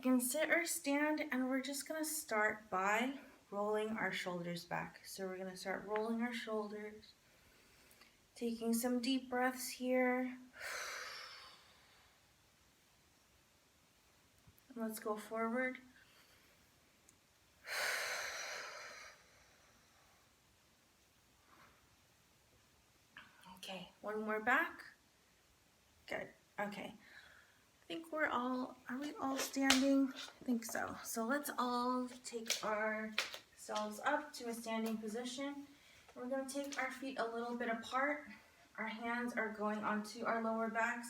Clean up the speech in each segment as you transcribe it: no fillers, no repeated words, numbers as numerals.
You can sit or stand, and we're just gonna start by rolling our shoulders back. So we're gonna start rolling our shoulders, taking some deep breaths here. And let's go forward. Okay, one more back. Good, okay. I think are we all standing? I think so. So let's all take ourselves up to a standing position. We're gonna take our feet a little bit apart. Our hands are going onto our lower backs,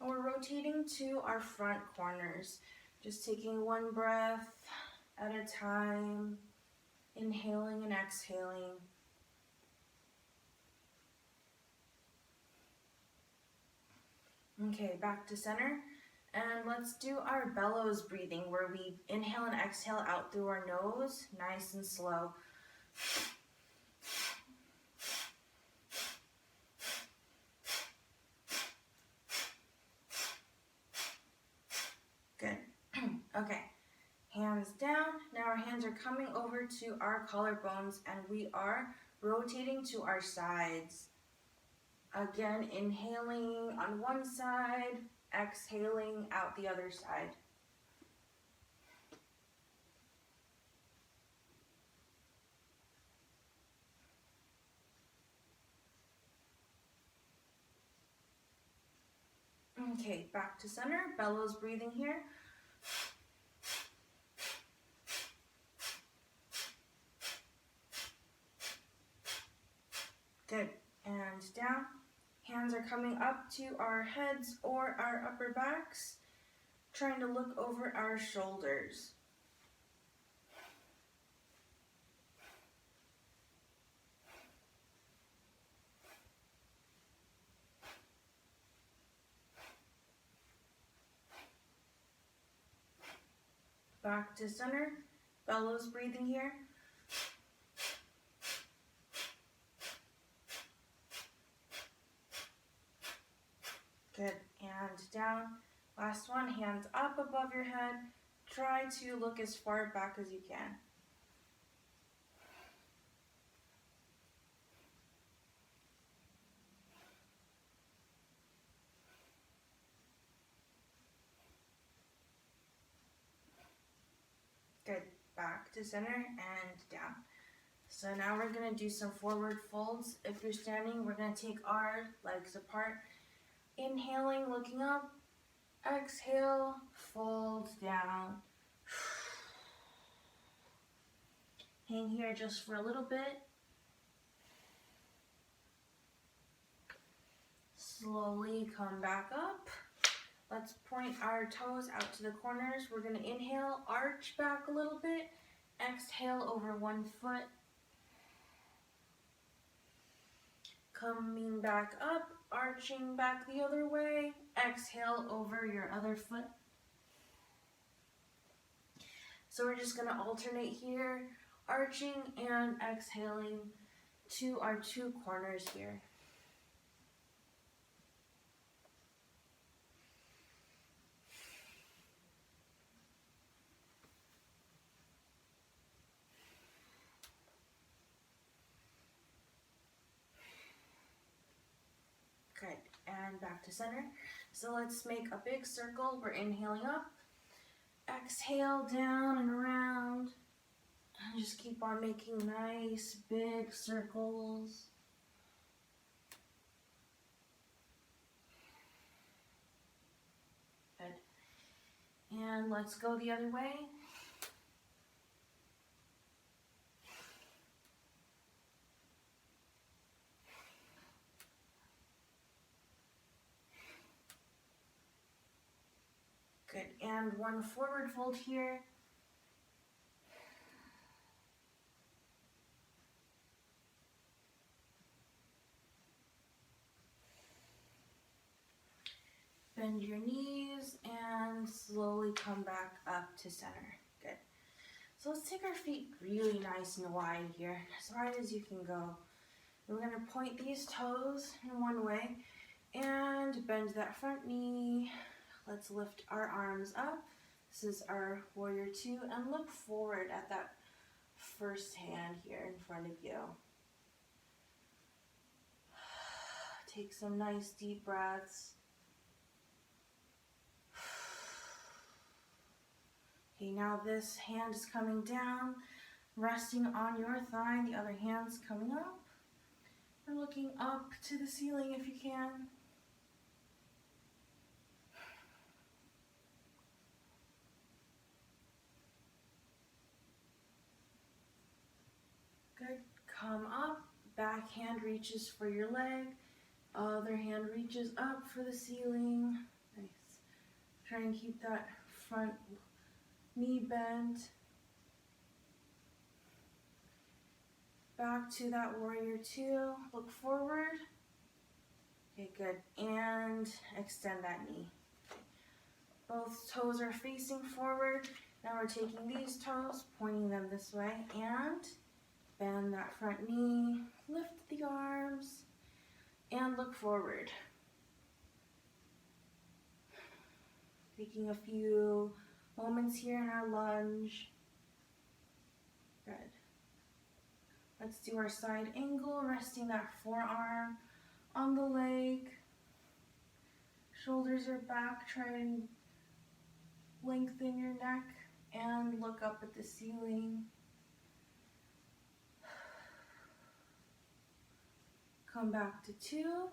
and we're rotating to our front corners. Just taking one breath at a time, inhaling and exhaling. Okay, back to center. And let's do our bellows breathing, where we inhale and exhale out through our nose, nice and slow. Good. Okay, hands down. Now our hands are coming over to our collarbones, and we are rotating to our sides. Again, inhaling on one side, exhaling out the other side. Okay, back to center, bellows breathing here. Good, and down. Hands are coming up to our heads or our upper backs, trying to look over our shoulders. Back to center, bellows breathing here. Good, and down. Last one, hands up above your head. Try to look as far back as you can. Good, back to center and down. So now we're gonna do some forward folds. If you're standing, we're gonna take our legs apart. Inhaling, looking up. Exhale, fold down. Hang here just for a little bit. Slowly come back up. Let's point our toes out to the corners. We're gonna inhale, arch back a little bit. Exhale over one foot. Coming back up, arching back the other way. Exhale over your other foot. So we're just gonna alternate here, arching and exhaling to our two corners here. Good, and back to center. So let's make a big circle. We're inhaling up, exhale down and around, and just keep on making nice big circles. Good, and let's go the other way. Good, and one forward fold here. Bend your knees and slowly come back up to center. Good. So let's take our feet really nice and wide here, as wide as you can go. We're gonna point these toes in one way and bend that front knee. Let's lift our arms up, This is our warrior two, and look forward at that first hand here in front of you. Take some nice deep breaths. Okay, now this hand is coming down, resting on your thigh, the other hand's coming up. We're looking up to the ceiling if you can. Good. Come up. Back hand reaches for your leg. Other hand reaches up for the ceiling. Nice. Try and keep that front knee bent. Back to that warrior two. Look forward. Okay, good. And extend that knee. Both toes are facing forward. Now we're taking these toes, pointing them this way, and bend that front knee. Lift the arms and look forward. Taking a few moments here in our lunge. Good. Let's do our side angle, resting that forearm on the leg. Shoulders are back, try and lengthen your neck and look up at the ceiling. Come back to two,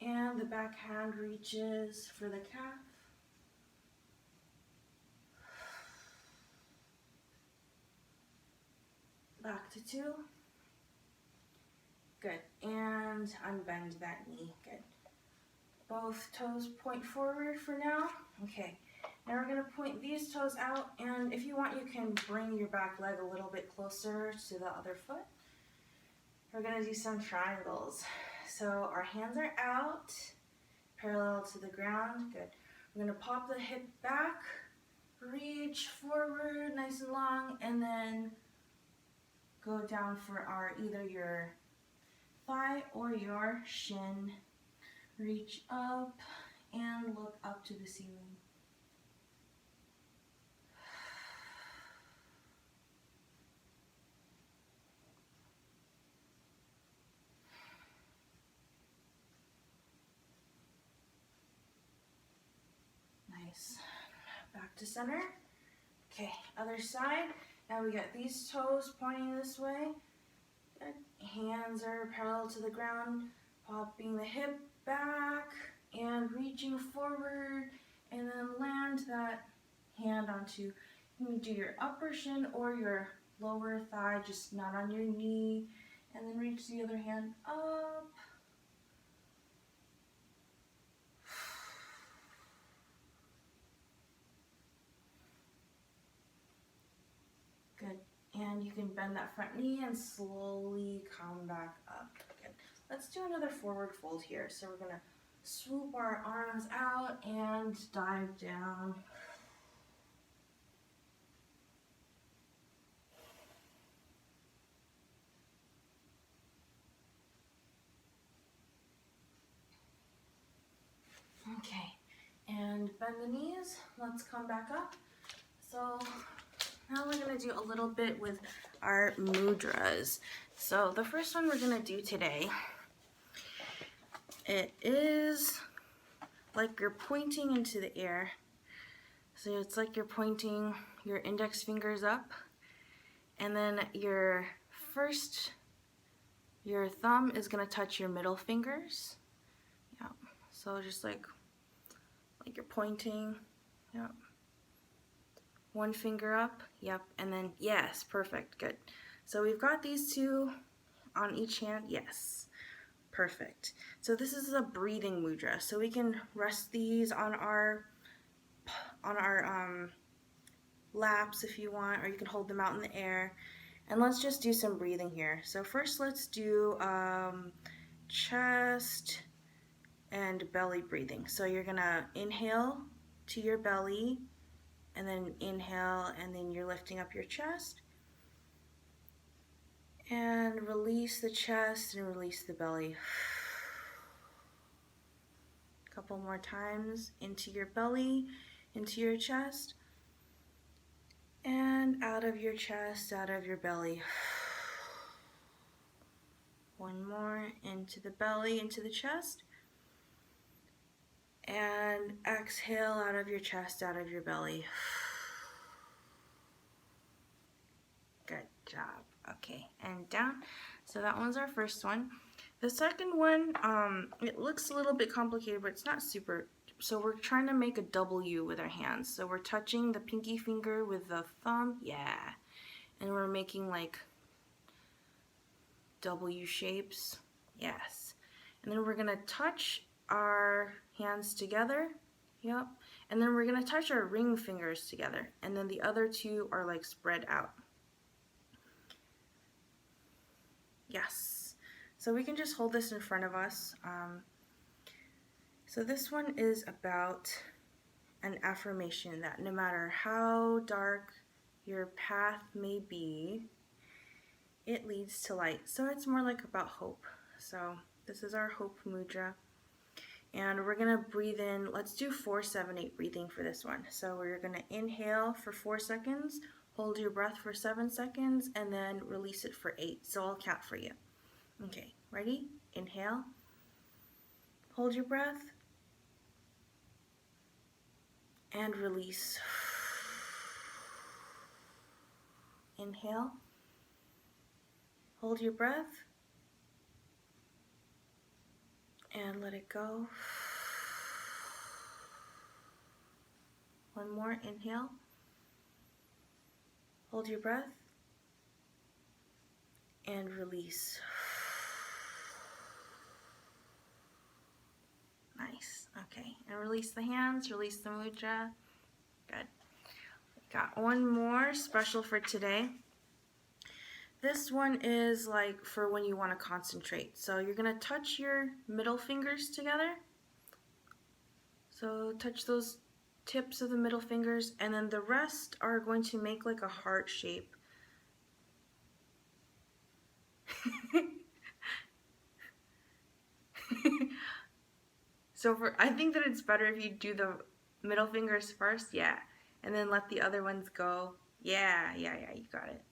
and the back hand reaches for the calf. Back to two. Good, and unbend that knee. Good. Both toes point forward for now. Okay, now we're gonna point these toes out, and if you want, you can bring your back leg a little bit closer to the other foot. We're gonna do some triangles. So our hands are out, parallel to the ground. Good. We're gonna pop the hip back, reach forward nice and long, and then go down for our either your thigh or your shin. Reach up and look up to the ceiling. Nice. Back to center. Okay, other side. Now we got these toes pointing this way. Good. Hands are parallel to the ground. Popping the hip back and reaching forward, and then land that hand onto, you can do your upper shin or your lower thigh, just not on your knee, and then reach the other hand up. Good. And you can bend that front knee and slowly come back up. Good. Let's do another forward fold here. So we're gonna swoop our arms out and dive down. Okay, and bend the knees. Let's come back up. So now we're gonna do a little bit with our mudras. So the first one we're gonna do today, it is like you're pointing into the air. So it's like you're pointing your index fingers up, and then your thumb is gonna touch your middle fingers. Yeah. So just like you're pointing. Yeah. One finger up. Yep. And then yes, perfect. Good. So we've got these two on each hand. Yes. Perfect. So this is a breathing mudra. So we can rest these on our laps if you want, or you can hold them out in the air. And let's just do some breathing here. So first let's do chest and belly breathing. So you're gonna inhale to your belly, and then inhale, and then you're lifting up your chest. And release the chest and release the belly. A couple more times into your belly, into your chest. of your chest, out of your belly. One more, into the belly, into the chest. And exhale out of your chest, out of your belly. Good job. Okay, and down. So that one's our first one. The second one, it looks a little bit complicated, but it's not super. So we're trying to make a W with our hands. So we're touching the pinky finger with the thumb. Yeah. And we're making like W shapes. Yes. And then we're going to touch our hands together. Yep. And then we're going to touch our ring fingers together. And then the other two are like spread out. Yes. So we can just hold this in front of us. So this one is about an affirmation that no matter how dark your path may be, it leads to light. So it's more like about hope. So this is our hope mudra. And we're going to breathe in. Let's do 4, 7, 8 breathing for this one. So we're going to inhale for 4 seconds, hold your breath for 7 seconds, and then release it for 8. So I'll count for you. Okay, ready? Inhale. Hold your breath. And release. Inhale. Hold your breath. And let it go. One more, inhale. Hold your breath. And release. Nice. Okay, and release the hands, release the mudra. Good. Got one more special for today. This one is like for when you want to concentrate. So you're going to touch your middle fingers together. So touch those tips of the middle fingers, and then the rest are going to make like a heart shape. So I think that it's better if you do the middle fingers first, yeah, and then let the other ones go. Yeah, you got it.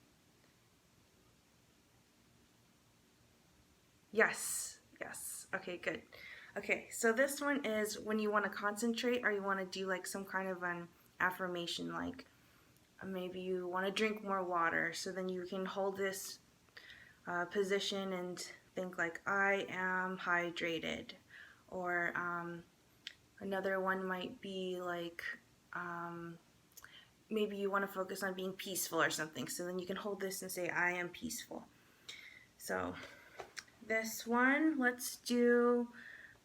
Yes, okay, good. Okay, so this one is when you want to concentrate or you want to do like some kind of an affirmation, like maybe you want to drink more water, so then you can hold this position and think like, I am hydrated. Or another one might be like, maybe you want to focus on being peaceful or something. So then you can hold this and say, I am peaceful. So this one, let's do,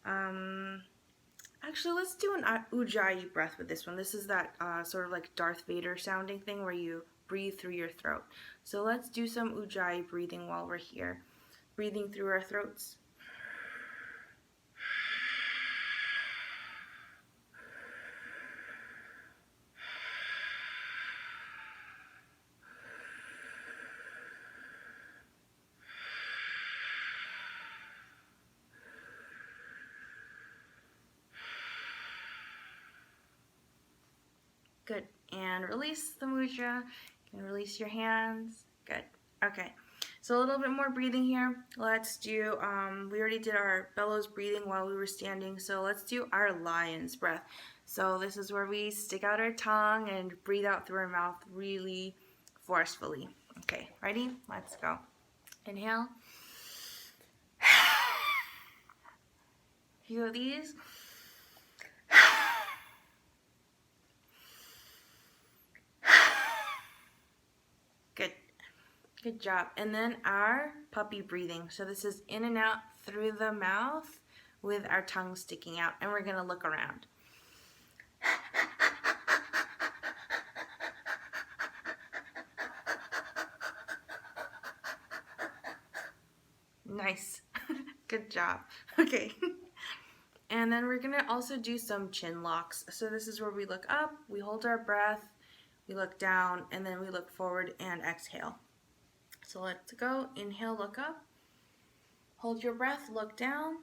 actually let's do an Ujjayi breath with this one. This is that sort of like Darth Vader sounding thing where you breathe through your throat. So let's do some Ujjayi breathing while we're here. Breathing through our throats. Good. And release the mudra. You can release your hands. Good. Okay. So a little bit more breathing here. Let's do, we already did our bellows breathing while we were standing, so let's do our lion's breath. So this is where we stick out our tongue and breathe out through our mouth really forcefully. Okay, ready? Let's go. Inhale. Feel these. Good job. And then our puppy breathing. So this is in and out through the mouth with our tongue sticking out. And we're going to look around. Nice. Good job. Okay. And then we're going to also do some chin locks. So this is where we look up, we hold our breath, we look down, and then we look forward and exhale. So let's go. Inhale, look up. Hold your breath, look down.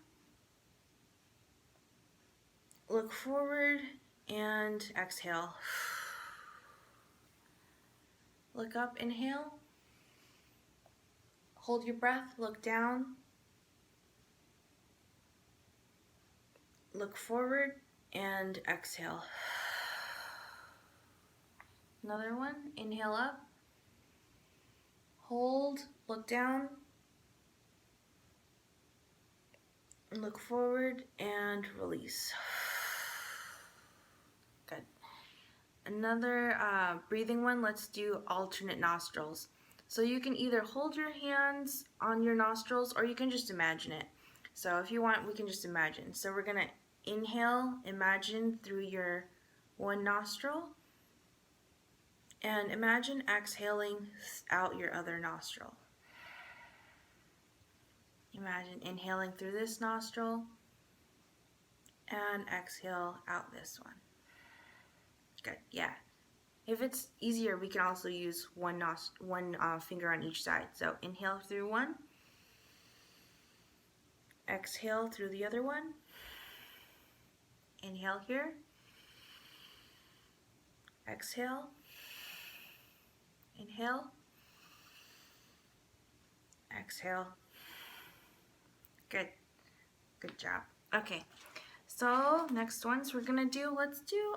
Look forward and exhale. look up, inhale. Hold your breath, look down. Look forward and exhale. Another one, inhale up. Hold, look down. Look forward and release. Good. Another breathing one, let's do alternate nostrils. So you can either hold your hands on your nostrils or you can just imagine it. So if you want, we can just imagine. So we're gonna inhale, imagine through your one nostril, and imagine exhaling out your other nostril. Imagine inhaling through this nostril and exhale out this one. Good, yeah. If it's easier, we can also use one finger on each side. So inhale through one, exhale through the other one. Inhale here, exhale, inhale, exhale. Good, good job. Okay, so next ones we're gonna do, let's do,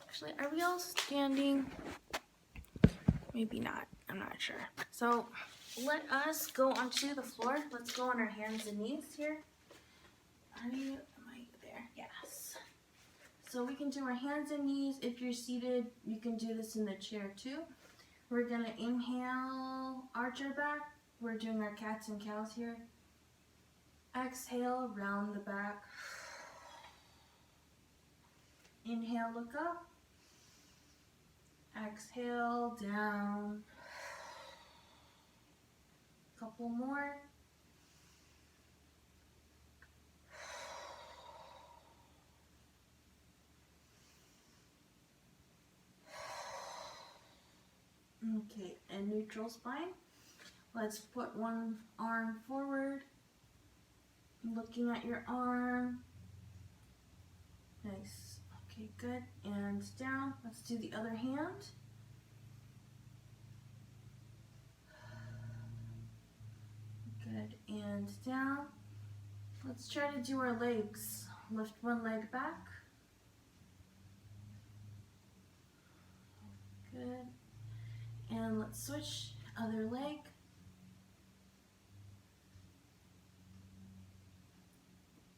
actually, are we all standing? Maybe not, I'm not sure. So let us go onto the floor. Let's go on our hands and knees here. Am I there? Yes. So we can do our hands and knees. If you're seated, you can do this in the chair too. We're gonna inhale, arch our back. We're doing our cats and cows here. Exhale, round the back. Inhale, look up. Exhale, down. Couple more. Okay, and neutral spine. Let's put one arm forward. Looking at your arm. Nice. Okay, good. And down. Let's do the other hand. Good. And down. Let's try to do our legs. Lift one leg back. Good. And let's switch other leg.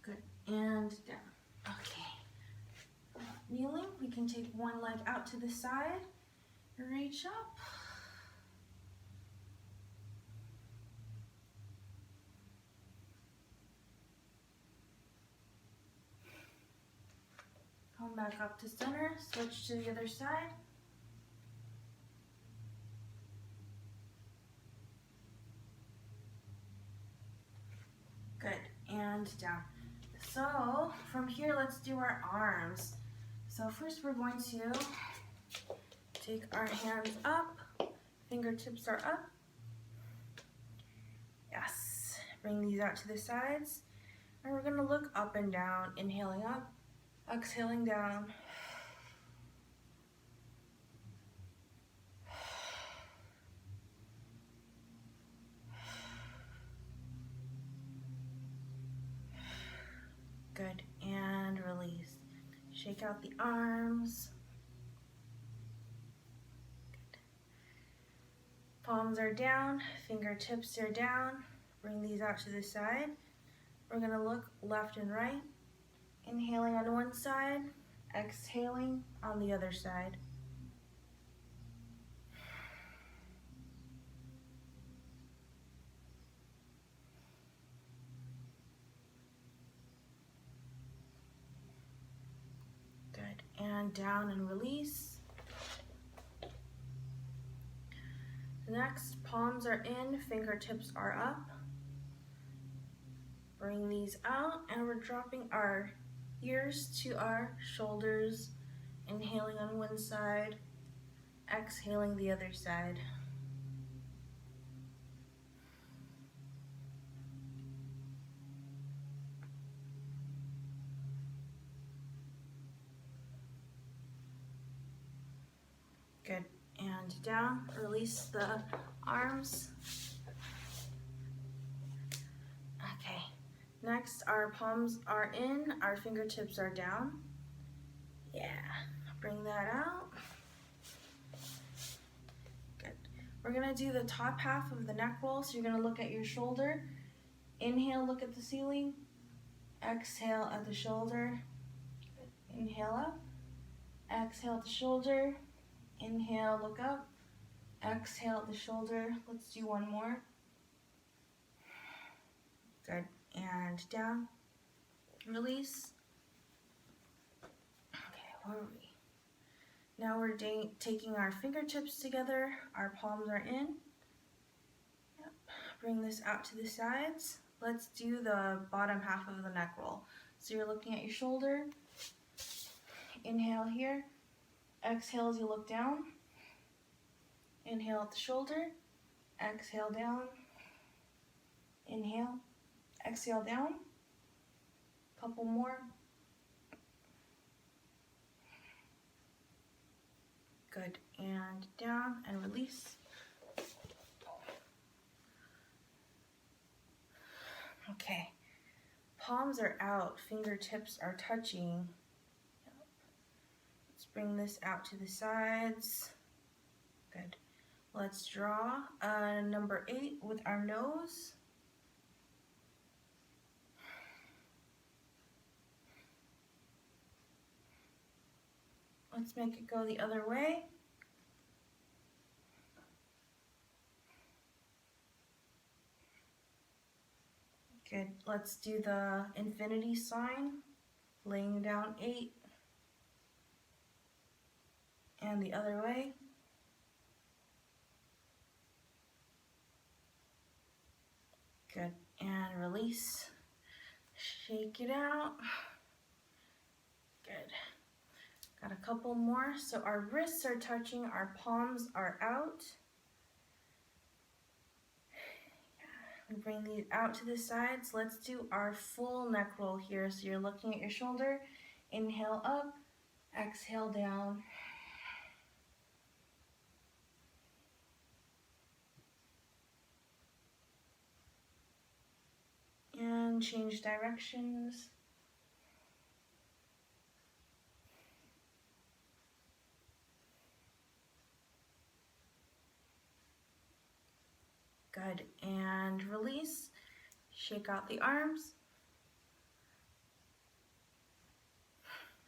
Good. And down. Okay. Kneeling, we can take one leg out to the side. Reach up. Come back up to center. Switch to the other side. Good, and down. So from here, let's do our arms. So first we're going to take our hands up, fingertips are up. Yes, bring these out to the sides. And we're gonna look up and down, inhaling up, exhaling down. Good, and release. Shake out the arms. Good. Palms are down, fingertips are down. Bring these out to the side. We're gonna look left and right. Inhaling on one side, exhaling on the other side. Good, and down and release. Next, palms are in, fingertips are up. Bring these out, and we're dropping our ears to our shoulders. Inhaling on one side, exhaling the other side. Good, and down. Release the arms. Okay. Next, our palms are in, our fingertips are down. Yeah. Bring that out. Good. We're going to do the top half of the neck roll. So you're going to look at your shoulder. Inhale, look at the ceiling. Exhale at the shoulder. Good. Inhale up. Exhale at the shoulder. Inhale, look up. Exhale at the shoulder. Let's do one more. Good. And down. Release. Okay, where are we? Now we're taking our fingertips together. Our palms are in. Yep. Bring this out to the sides. Let's do the bottom half of the neck roll. So you're looking at your shoulder. Inhale here. Exhale as you look down. Inhale at the shoulder. Exhale down. Inhale. Exhale down. Couple more. Good. And down and release. Okay. Palms are out. Fingertips are touching. Let's bring this out to the sides. Good. Let's draw number 8 with our nose. Let's make it go the other way. Good. Let's do the infinity sign, laying down 8. And the other way. Good. And release. Shake it out. Good. Got a couple more. So our wrists are touching, our palms are out. We bring these out to the sides. Let's do our full neck roll here. So you're looking at your shoulder. Inhale up, exhale down. And change directions. Good. And release. Shake out the arms.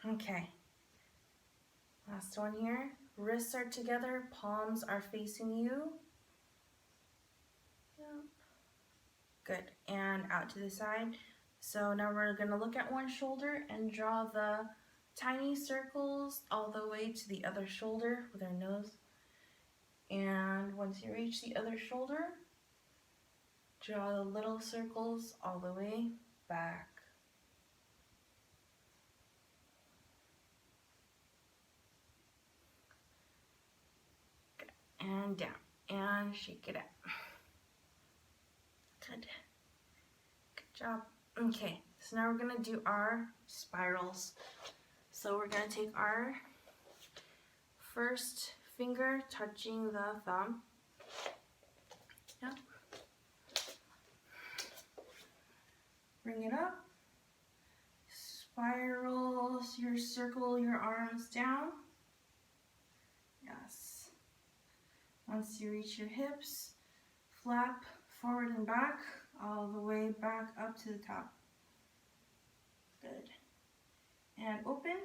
Okay. Last one here. Wrists are together, palms are facing you. Yep. Good. And out to the side. So now we're going to look at one shoulder and draw the tiny circles all the way to the other shoulder with our nose. And once you reach the other shoulder, draw the little circles all the way back. Good. And down. And shake it out. Good. Good job. Okay, so now we're going to do our spirals. So we're going to take our first finger touching the thumb. Yep. Bring it up. Spiral your circle, your arms down. Yes. Once you reach your hips, flap forward and back, all the way back up to the top. Good. And open.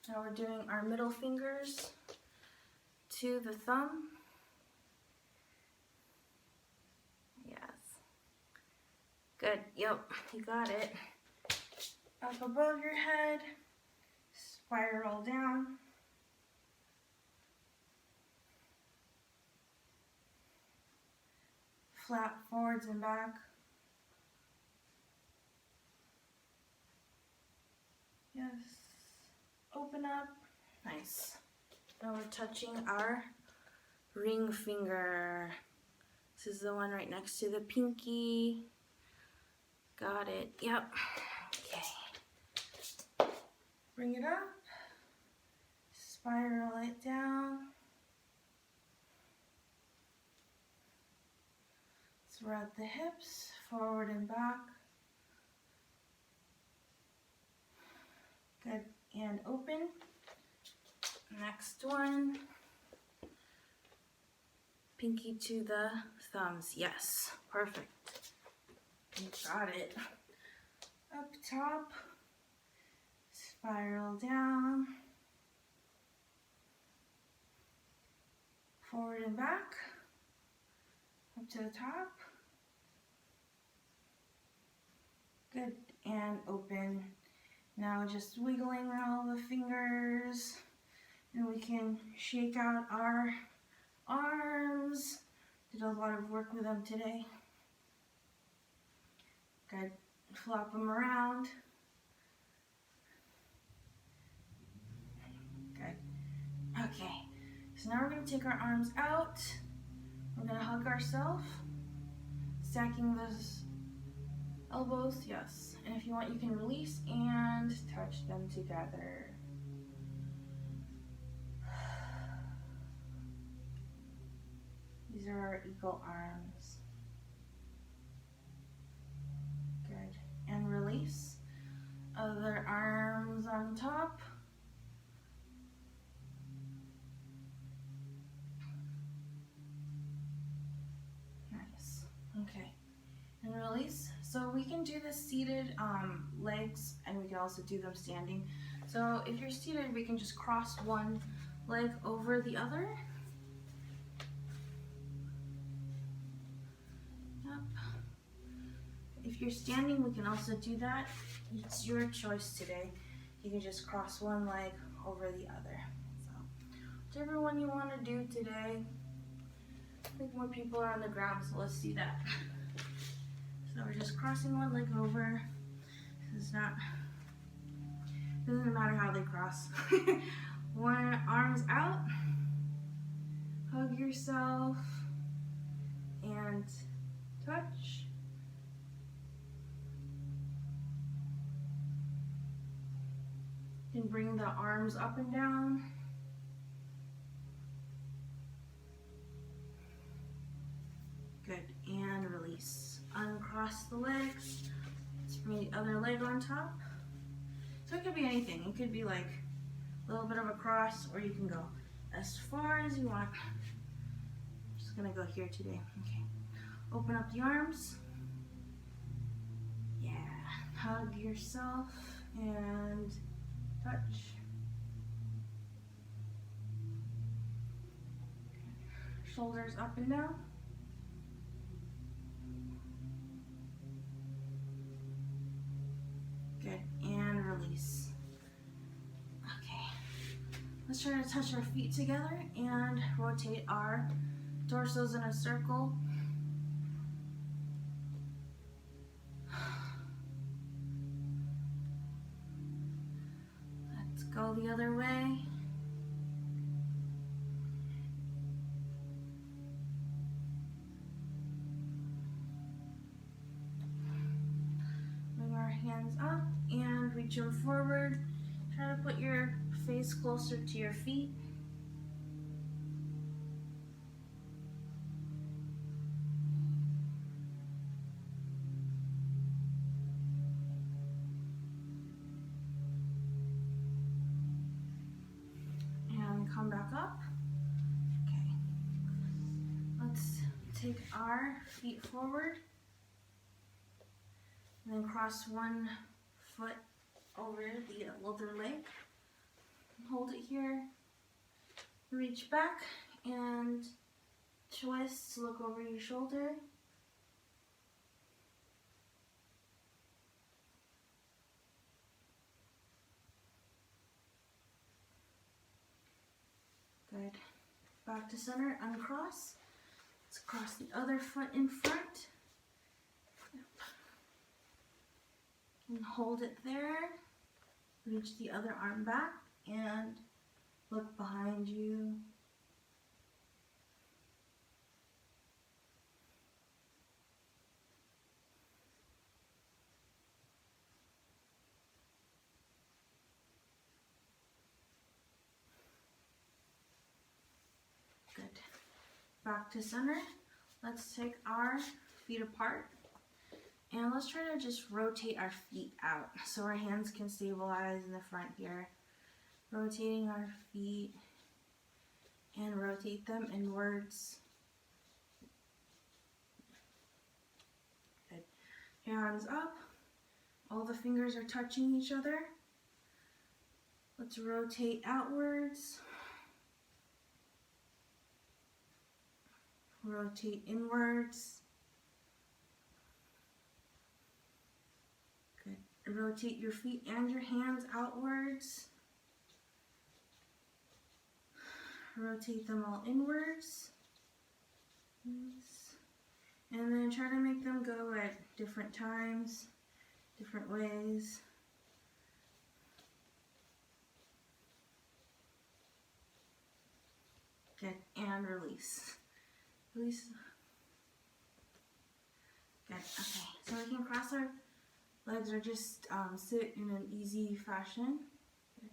Now we're doing our middle fingers to the thumb. Yes. Good. Yep, you got it. Up above your head, spiral down. Flap forwards and back. Yes. Open up. Nice. Now we're touching our ring finger. This is the one right next to the pinky. Got it. Yep. Okay. Bring it up. Spiral it down. Spread the hips forward and back. Good, and open. Next one. Pinky to the thumbs. Yes, perfect. You got it. Up top, spiral down, forward and back, up to the top. Good, and open. Now just wiggling all the fingers, and we can shake out our arms. Did a lot of work with them today. Good. Flop them around. Good. Okay. So now we're going to take our arms out. We're going to hug ourselves. Stacking those elbows. Yes. And if you want, you can release and touch them together. These are our eagle arms. Good. And release. Other arms on top. Nice. Okay. And release. So we can do this seated legs, and we can also do them standing. So if you're seated, we can just cross one leg over the other. If you're standing, we can also do that. It's your choice today. You can just cross one leg over the other. So, whichever one you want to do today. I think more people are on the ground, so let's do that. So we're just crossing one leg over. Doesn't matter how they cross. One arms out. Hug yourself and touch. You can bring the arms up and down. Good, and release. Uncross the legs. Let's bring the other leg on top. So it could be anything. It could be like a little bit of a cross, or you can go as far as you want. I'm just gonna go here today. Okay. Open up the arms. Yeah. Hug yourself and touch. Shoulders up and down. Good, and release. Okay, let's try to touch our feet together and rotate our torsos in a circle. Let's go the other way. Hands up and reach them forward. Try to put your face closer to your feet. And come back up. Okay. Let's take our feet forward. And then cross one foot over the other leg. Hold it here. Reach back and twist to look over your shoulder. Good. Back to center, uncross. Let's cross the other foot in front. And hold it there. Reach the other arm back and look behind you. Good. Back to center. Let's take our feet apart. And let's try to just rotate our feet out so our hands can stabilize in the front here. Rotating our feet and rotate them inwards. Good. Hands up. All the fingers are touching each other. Let's rotate outwards. Rotate inwards. Good. Rotate your feet and your hands outwards. Rotate them all inwards. And then try to make them go at different times, different ways. Good. And release. Release. Good. Okay. So we can cross our legs or just sit in an easy fashion. Good.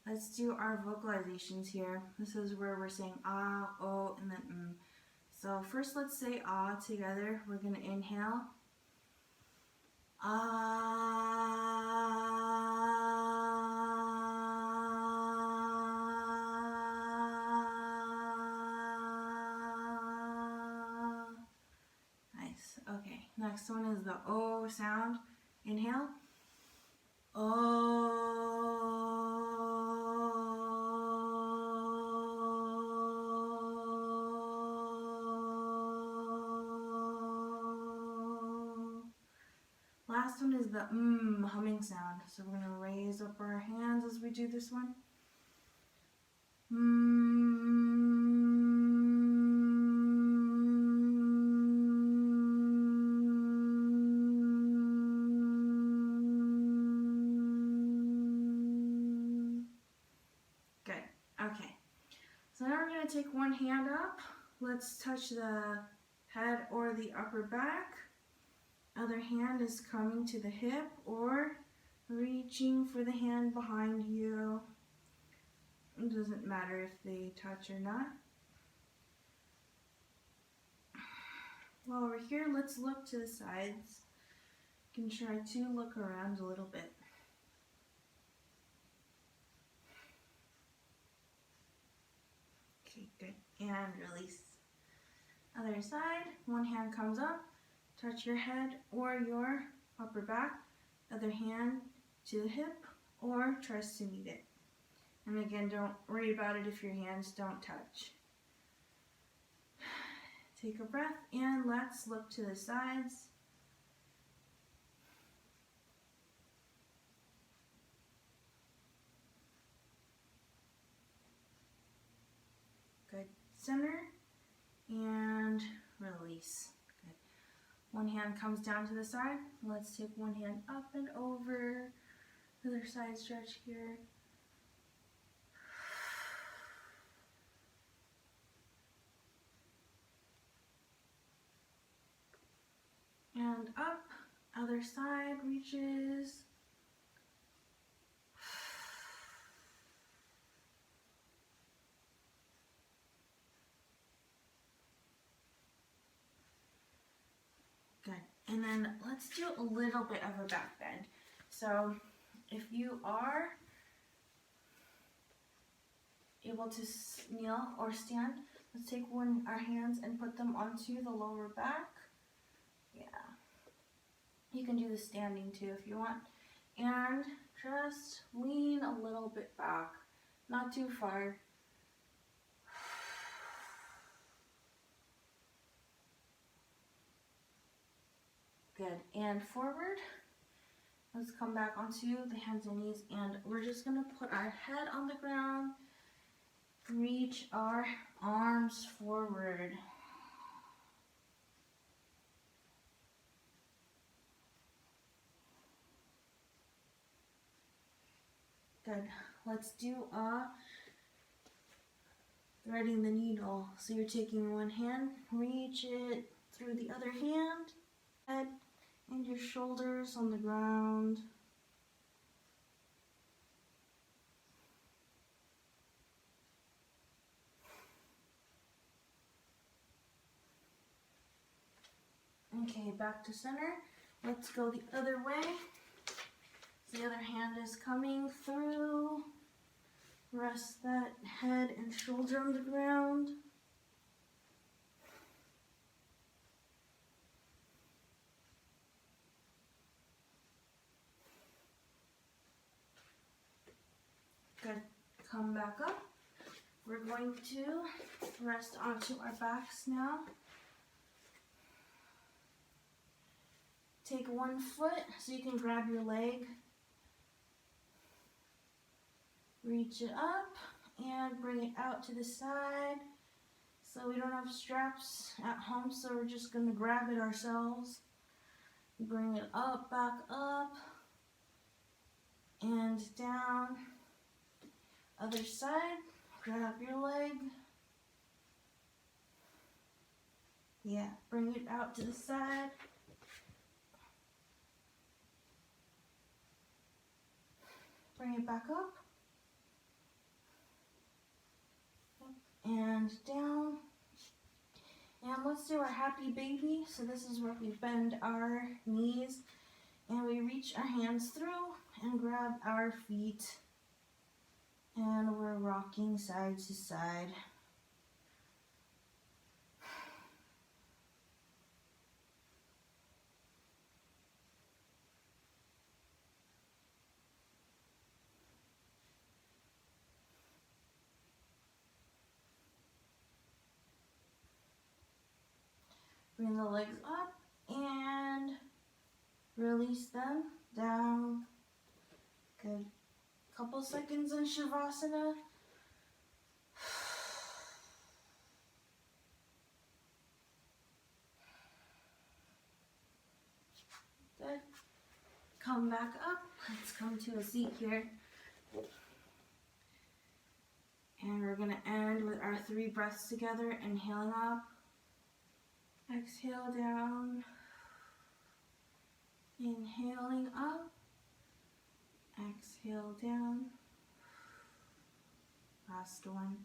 Let's do our vocalizations here. This is where we're saying ah, oh, and then So first let's say ah together. We're going to inhale. Nice. Okay. Next one is the O sound. Inhale. Last one is the humming sound. So we're going to raise up our hands as we do this one. Good. Okay. So now we're going to take one hand up. Let's touch the head or the upper back. Other hand is coming to the hip or reaching for the hand behind you. It doesn't matter if they touch or not. While we're here, let's look to the sides. You can try to look around a little bit. Okay, good. And release. Other side, one hand comes up. Touch your head or your upper back, other hand to the hip or tries to meet it. And again, don't worry about it if your hands don't touch. Take a breath and let's look to the sides. Good. Center and release. One hand comes down to the side. Let's take one hand up and over. Other side stretch here. And up. Other side reaches. Good. And then let's do a little bit of a back bend. So if you are able to kneel or stand, let's take our hands and put them onto the lower back. Yeah. You can do the standing too if you want. And just lean a little bit back, not too far. Good. And forward. Let's come back onto the hands and knees, and we're just going to put our head on the ground. Reach our arms forward. Good. Let's do threading the needle. So you're taking one hand, reach it through the other hand, head and your shoulders on the ground. Okay, back to center. Let's go the other way. The other hand is coming through. Rest that head and shoulder on the ground. Good. Come back up. We're going to rest onto our backs now. Take one foot so you can grab your leg. Reach it up and bring it out to the side. So we don't have straps at home, so we're just going to grab it ourselves. Bring it up, back up, and down. Other side, grab your leg. Yeah, bring it out to the side. Bring it back up. And down. And let's do our happy baby. So this is where we bend our knees and we reach our hands through and grab our feet. And we're rocking side to side. Bring the legs up and release them down. Good. Couple seconds in Shavasana. Good. Come back up. Let's come to a seat here. And we're going to end with our 3 breaths together. Inhaling up. Exhale down. Inhaling up. Exhale down. Last one.